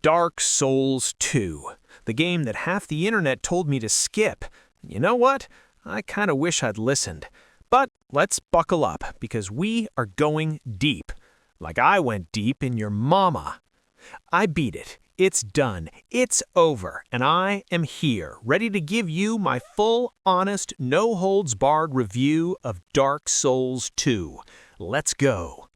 Dark Souls 2, the game that half the internet told me to skip. You know what? I kinda wish I'd listened. But let's buckle up, because we are going deep. Like I went deep in your mama. I beat it. It's done. It's over. And I am here, ready to give you my full, honest, no-holds-barred review of Dark Souls 2. Let's go.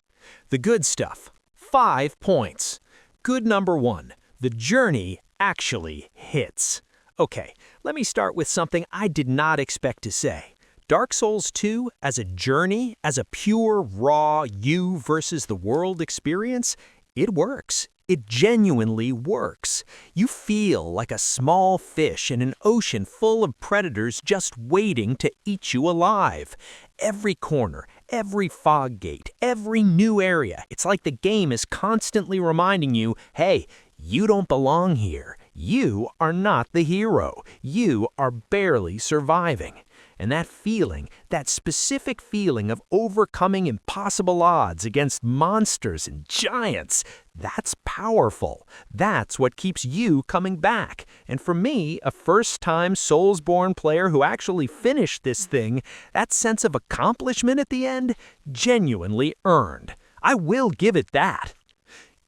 The good stuff. 5 points. Good number 1. The journey actually hits. Okay, let me start with something I did not expect to say. Dark Souls 2 as a journey, as a pure, raw you versus the world experience, it works. It genuinely works. You feel like a small fish in an ocean full of predators just waiting to eat you alive. Every corner, every fog gate, every new area, it's like the game is constantly reminding you, hey, you don't belong here. You are not the hero. You are barely surviving. And that feeling, that specific feeling of overcoming impossible odds against monsters and giants, that's powerful. That's what keeps you coming back. And for me, a first-time Soulsborne player who actually finished this thing, that sense of accomplishment at the end, genuinely earned. I will give it that.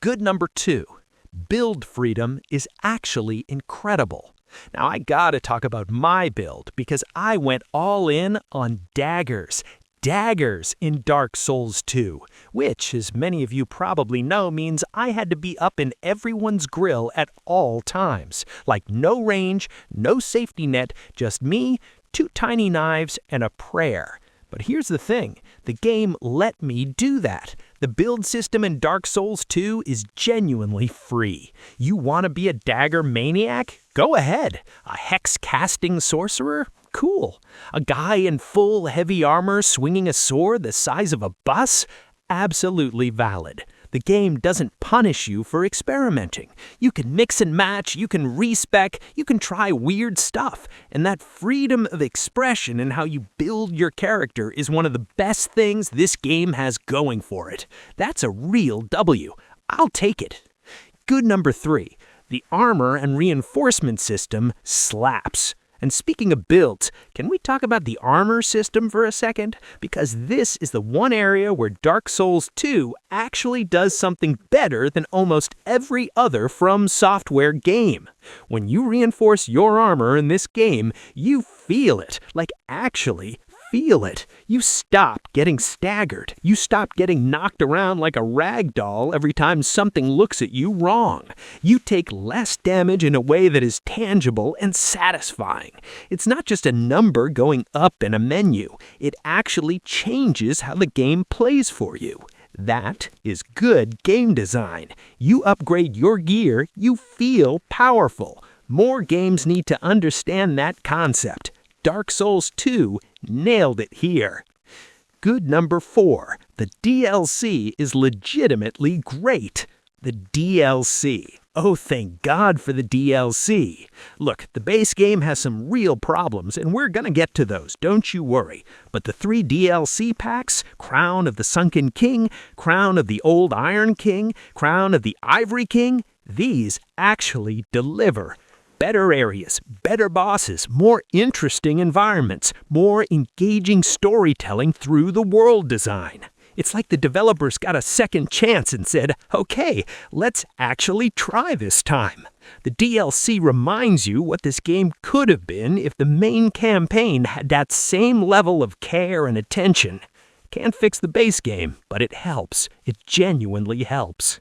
Good number 2. Build freedom is actually incredible. Now, I gotta talk about my build because I went all in on daggers. Daggers in Dark Souls 2, which, as many of you probably know, means I had to be up in everyone's grill at all times. Like no range, no safety net, just me, 2 tiny knives, and a prayer. But here's the thing, the game let me do that. The build system in Dark Souls 2 is genuinely free. You want to be a dagger maniac? Go ahead. A hex-casting sorcerer? Cool. A guy in full heavy armor swinging a sword the size of a bus? Absolutely valid. The game doesn't punish you for experimenting. You can mix and match, you can respec, you can try weird stuff. And that freedom of expression in how you build your character is one of the best things this game has going for it. That's a real W. I'll take it. Good number 3. The armor and reinforcement system slaps. And speaking of builds, can we talk about the armor system for a second? Because this is the one area where Dark Souls 2 actually does something better than almost every other From Software game. When you reinforce your armor in this game, you feel it, like actually feel it. You stop getting staggered. You stop getting knocked around like a rag doll every time something looks at you wrong. You take less damage in a way that is tangible and satisfying. It's not just a number going up in a menu. It actually changes how the game plays for you. That is good game design. You upgrade your gear, you feel powerful. More games need to understand that concept. Dark Souls 2 nailed it here. Good number 4. The DLC is legitimately great. The DLC. Oh, thank God for the DLC. Look, the base game has some real problems, and we're gonna get to those, don't you worry. But the 3 DLC packs, Crown of the Sunken King, Crown of the Old Iron King, Crown of the Ivory King, these actually deliver. Better areas, better bosses, more interesting environments, more engaging storytelling through the world design. It's like the developers got a second chance and said, okay, let's actually try this time. The DLC reminds you what this game could have been if the main campaign had that same level of care and attention. Can't fix the base game, but it helps. It genuinely helps.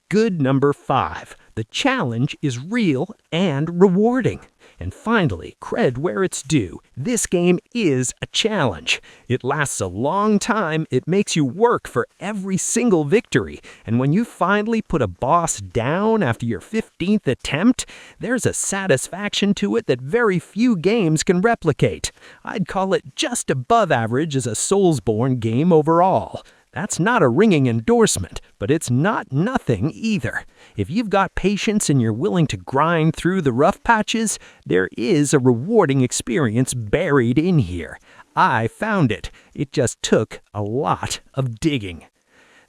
Good number 5. The challenge is real and rewarding. And finally, cred where it's due. This game is a challenge. It lasts a long time, it makes you work for every single victory. And when you finally put a boss down after your 15th attempt, there's a satisfaction to it that very few games can replicate. I'd call it just above average as a Soulsborne game overall. That's not a ringing endorsement, but it's not nothing either. If you've got patience and you're willing to grind through the rough patches, there is a rewarding experience buried in here. I found it. It just took a lot of digging.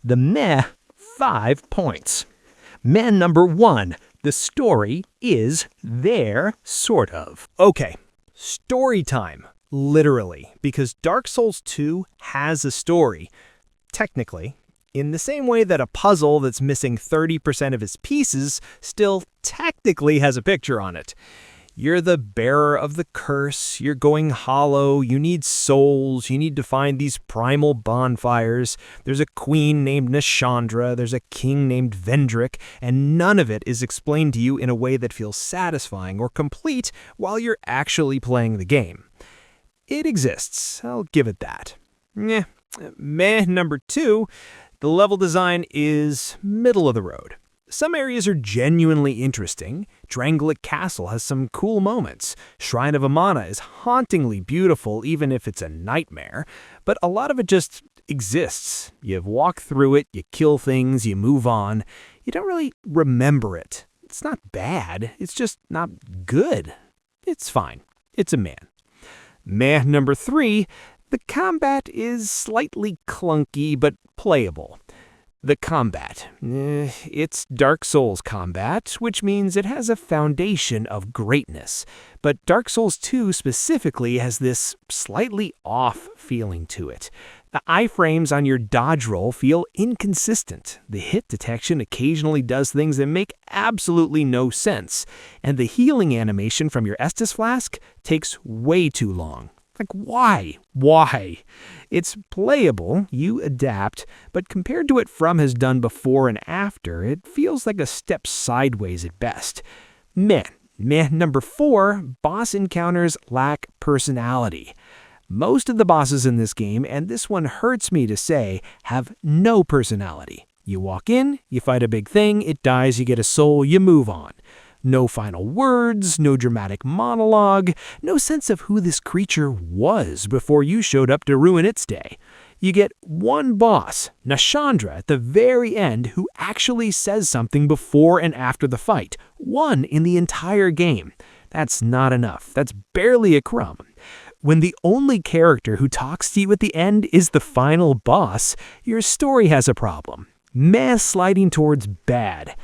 The meh, 5 points. Meh number 1, The story is there, sort of. Okay, story time. Literally, because Dark Souls 2 has a story. Technically, in the same way that a puzzle that's missing 30% of its pieces still technically has a picture on it. You're the bearer of the curse, you're going hollow, you need souls, you need to find these primal bonfires, there's a queen named Nashandra, there's a king named Vendrick, and none of it is explained to you in a way that feels satisfying or complete while you're actually playing the game. It exists, I'll give it that. Number 2, the level design is middle of the road. Some areas are genuinely interesting. Drangleic Castle has some cool moments. Shrine of Amana is hauntingly beautiful, even if it's a nightmare. But a lot of it just exists. You walk through it, you kill things, you move on. You don't really remember it. It's not bad, it's just not good. It's fine. It's a man. Number 3, the combat is slightly clunky but playable. The combat. It's Dark Souls combat, which means it has a foundation of greatness. But Dark Souls 2 specifically has this slightly off feeling to it. The iframes on your dodge roll feel inconsistent. The hit detection occasionally does things that make absolutely no sense. And the healing animation from your Estus flask takes way too long. Like, why? Why? It's playable, you adapt, but compared to what From has done before and after, it feels like a step sideways at best. Number 4, boss encounters lack personality. Most of the bosses in this game, and this one hurts me to say, have no personality. You walk in, you fight a big thing, it dies, you get a soul, you move on. No final words, no dramatic monologue, no sense of who this creature was before you showed up to ruin its day. You get one boss, Nashandra, at the very end who actually says something before and after the fight. One in the entire game. That's not enough. That's barely a crumb. When the only character who talks to you at the end is the final boss, your story has a problem. Sliding towards bad.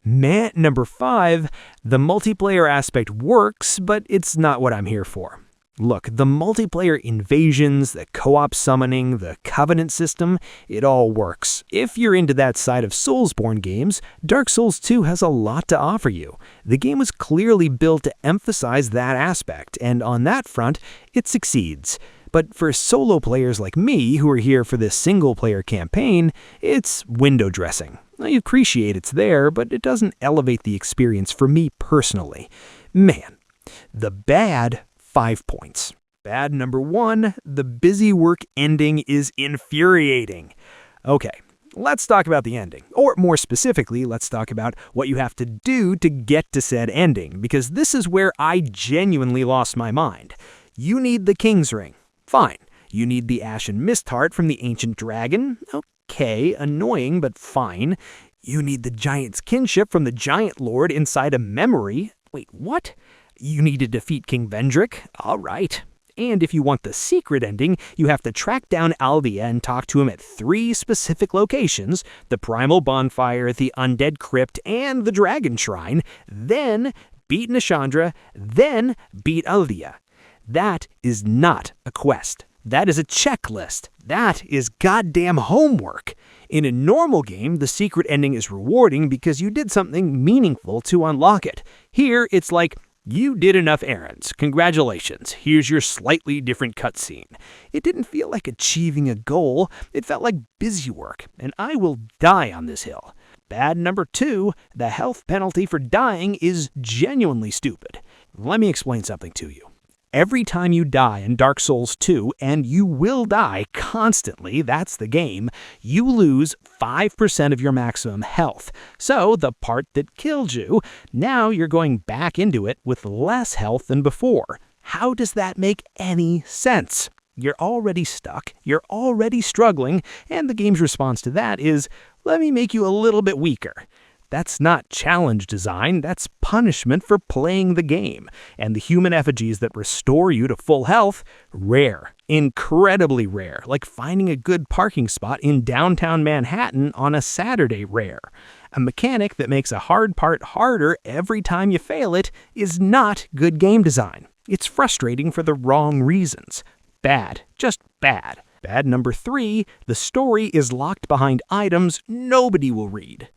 Number 5, the multiplayer aspect works, but it's not what I'm here for. Look, the multiplayer invasions, the co-op summoning, the Covenant system, it all works. If you're into that side of Soulsborne games, Dark Souls 2 has a lot to offer you. The game was clearly built to emphasize that aspect, and on that front, it succeeds. But for solo players like me, who are here for this single-player campaign, it's window dressing. I appreciate it's there, but it doesn't elevate the experience for me personally. The bad, 5 points. Bad number 1, the busy work ending is infuriating. Okay, let's talk about the ending. Or more specifically, let's talk about what you have to do to get to said ending, because this is where I genuinely lost my mind. You need the King's Ring. Fine. You need the Ashen Mist Heart from the Ancient Dragon. Okay, annoying, but fine. You need the Giant's Kinship from the Giant Lord inside a memory. Wait, what? You need to defeat King Vendrick. All right. And if you want the secret ending, you have to track down Alvia and talk to him at 3 specific locations, the Primal Bonfire, the Undead Crypt, and the Dragon Shrine, then beat Nashandra, then beat Alvia. That is not a quest. That is a checklist. That is goddamn homework. In a normal game, the secret ending is rewarding because you did something meaningful to unlock it. Here, it's like, you did enough errands. Congratulations. Here's your slightly different cutscene. It didn't feel like achieving a goal. It felt like busy work, and I will die on this hill. Bad number 2, the health penalty for dying is genuinely stupid. Let me explain something to you. Every time you die in Dark Souls 2, and you will die constantly, that's the game, you lose 5% of your maximum health. So the part that killed you, now you're going back into it with less health than before. How does that make any sense? You're already stuck, you're already struggling, and the game's response to that is, let me make you a little bit weaker. That's not challenge design, that's punishment for playing the game. And the human effigies that restore you to full health, rare. Incredibly rare, like finding a good parking spot in downtown Manhattan on a Saturday rare. A mechanic that makes a hard part harder every time you fail it is not good game design. It's frustrating for the wrong reasons. Bad. Just bad. Bad number 3, the story is locked behind items nobody will read.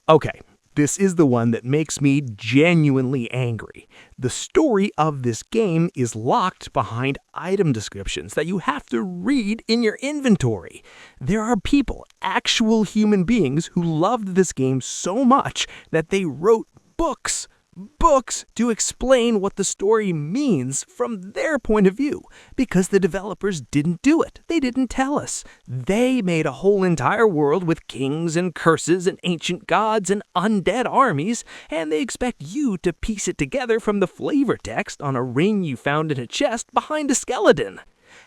Okay, this is the one that makes me genuinely angry. The story of this game is locked behind item descriptions that you have to read in your inventory. There are people, actual human beings, who loved this game so much that they wrote books to explain what the story means from their point of view, because the developers didn't do it. They didn't tell us. They made a whole entire world with kings and curses and ancient gods and undead armies, and they expect you to piece it together from the flavor text on a ring you found in a chest behind a skeleton.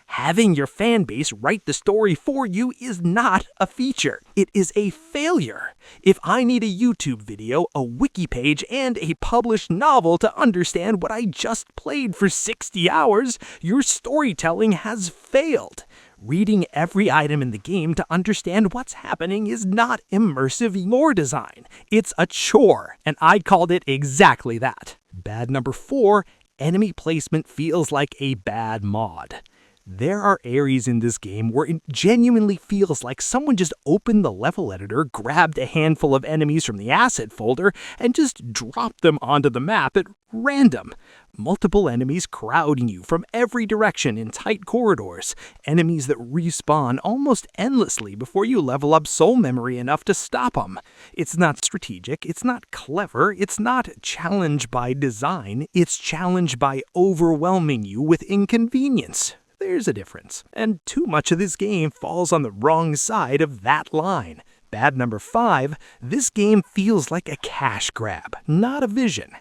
Having your fan base write the story for you is not a feature. It is a failure. If I need a YouTube video, a wiki page, and a published novel to understand what I just played for 60 hours, your storytelling has failed. Reading every item in the game to understand what's happening is not immersive lore design. It's a chore, and I called it exactly that. Bad number 4, enemy placement feels like a bad mod. There are areas in this game where it genuinely feels like someone just opened the level editor, grabbed a handful of enemies from the asset folder, and just dropped them onto the map at random. Multiple enemies crowding you from every direction in tight corridors. Enemies that respawn almost endlessly before you level up soul memory enough to stop them. It's not strategic, it's not clever, it's not challenge by design, it's challenge by overwhelming you with inconvenience. There's a difference, and too much of this game falls on the wrong side of that line. Bad number 5, this game feels like a cash grab, not a vision.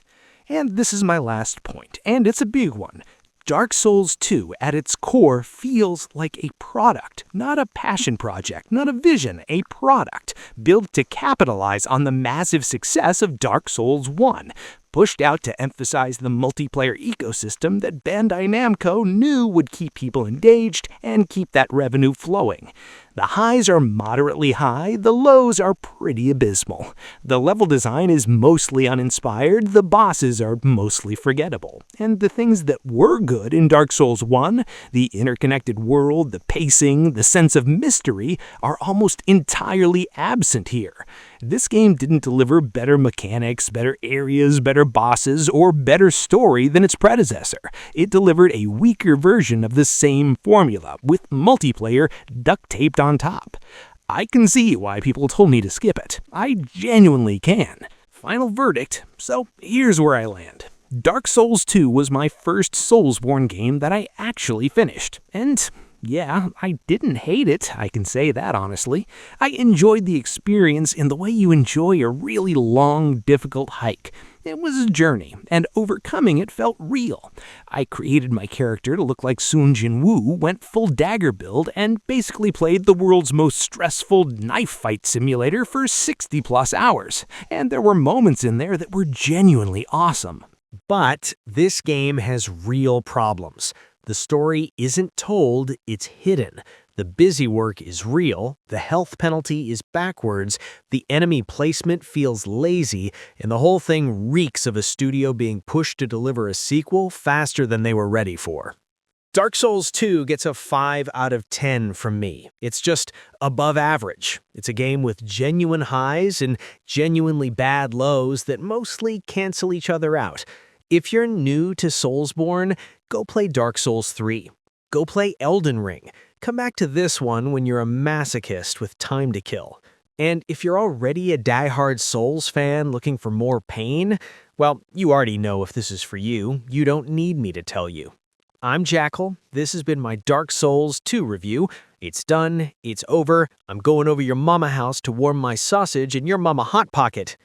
And this is my last point, and it's a big one. Dark Souls 2, at its core, feels like a product, not a passion project, not a vision, a product, built to capitalize on the massive success of Dark Souls 1. Pushed out to emphasize the multiplayer ecosystem that Bandai Namco knew would keep people engaged and keep that revenue flowing. The highs are moderately high, the lows are pretty abysmal. The level design is mostly uninspired, the bosses are mostly forgettable. And the things that were good in Dark Souls 1, the interconnected world, the pacing, the sense of mystery, are almost entirely absent here. This game didn't deliver better mechanics, better areas, better bosses, or better story than its predecessor. It delivered a weaker version of the same formula, with multiplayer duct-taped on top. I can see why people told me to skip it. I genuinely can. Final verdict, so here's where I land. Dark Souls 2 was my first Soulsborne game that I actually finished, and yeah, I didn't hate it, I can say that honestly. I enjoyed the experience in the way you enjoy a really long, difficult hike. It was a journey, and overcoming it felt real. I created my character to look like Sun Jinwoo, went full dagger build, and basically played the world's most stressful knife fight simulator for 60+ hours. And there were moments in there that were genuinely awesome. But this game has real problems. The story isn't told, it's hidden. The busy work is real, the health penalty is backwards, the enemy placement feels lazy, and the whole thing reeks of a studio being pushed to deliver a sequel faster than they were ready for. Dark Souls 2 gets a 5 out of 10 from me. It's just above average. It's a game with genuine highs and genuinely bad lows that mostly cancel each other out. If you're new to Soulsborne, go play Dark Souls 3. Go play Elden Ring. Come back to this one when you're a masochist with time to kill. And if you're already a diehard Souls fan looking for more pain, well, you already know if this is for you. You don't need me to tell you. I'm Jackal. This has been my Dark Souls 2 review. It's done. It's over. I'm going over your mama house to warm my sausage in your mama hot pocket.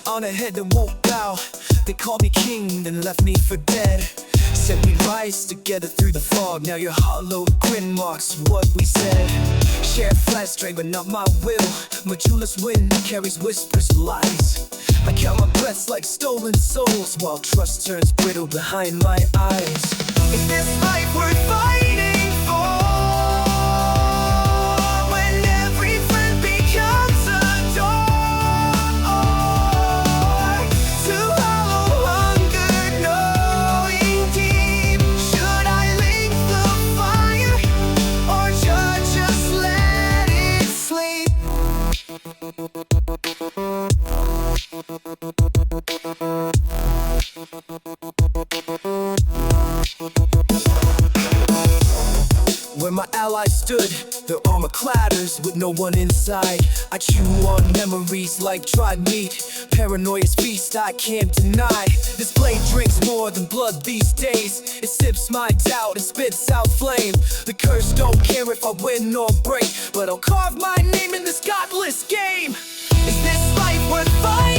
On a head and won't bow. They called me king, then left me for dead. Said we'd rise together through the fog. Now your hollow grin marks what we said. Shared flat strength, but not my will. Majula's wind carries whispers of lies. I count my breaths like stolen souls, while trust turns brittle behind my eyes. Is this life worth fighting your armor clatters with no one inside. I chew on memories like dried meat. Paranoia's feast I can't deny. This blade drinks more than blood these days. It sips my doubt and spits out flame. The curse don't care if I win or break, but I'll carve my name in this godless game. Is this life worth fighting?